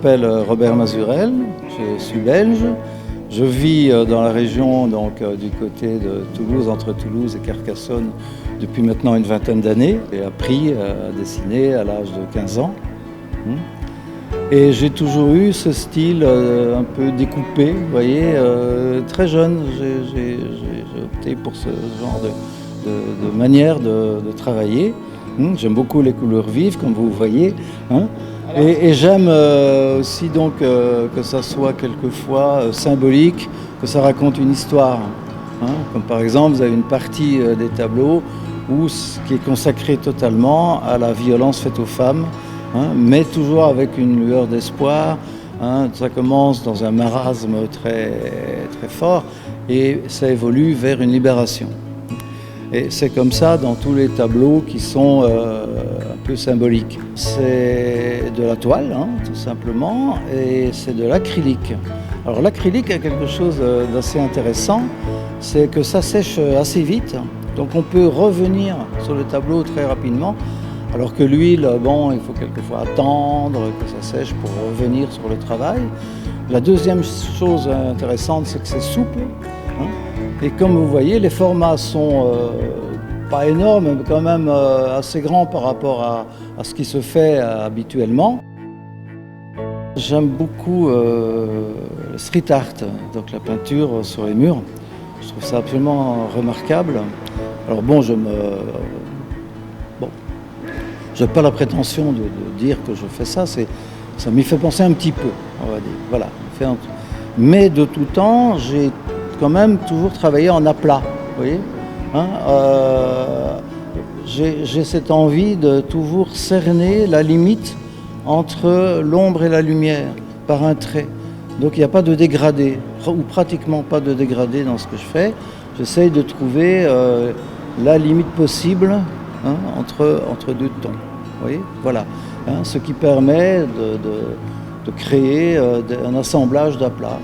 m'appelle Robert Mazurel, je suis belge. Je vis dans la région du côté de Toulouse, entre Toulouse et Carcassonne, depuis maintenant une vingtaine d'années. J'ai appris à dessiner à l'âge de 15 ans. Et j'ai toujours eu ce style un peu découpé, vous voyez, très jeune. J'ai opté pour ce genre de manière de travailler. J'aime beaucoup les couleurs vives, comme vous voyez. Et j'aime aussi que ça soit quelquefois symbolique, que ça raconte une histoire. Comme par exemple, vous avez une partie des tableaux qui est consacrée totalement à la violence faite aux femmes, mais toujours avec une lueur d'espoir. Ça commence dans un marasme très, très fort et ça évolue vers une libération. Et c'est comme ça dans tous les tableaux qui sont un peu symboliques. C'est de la toile, tout simplement, et c'est de l'acrylique. Alors l'acrylique a quelque chose d'assez intéressant, c'est que ça sèche assez vite, donc on peut revenir sur le tableau très rapidement, alors que l'huile, il faut quelquefois attendre que ça sèche pour revenir sur le travail. La deuxième chose intéressante, c'est que c'est souple. Et comme vous voyez, les formats sont pas énormes, mais quand même assez grands par rapport à ce qui se fait habituellement. J'aime beaucoup le street art, donc la peinture sur les murs. Je trouve ça absolument remarquable. Alors bon, je n'ai pas la prétention de dire que je fais ça, ça m'y fait penser un petit peu, on va dire. Voilà. Mais de tout temps, j'ai quand même toujours travaillé en aplat, vous voyez. J'ai cette envie de toujours cerner la limite entre l'ombre et la lumière par un trait. Donc il n'y a pas de dégradé, ou pratiquement pas de dégradé dans ce que je fais. J'essaye de trouver la limite possible entre deux tons. Vous voyez, voilà. Ce qui permet de créer un assemblage d'aplats.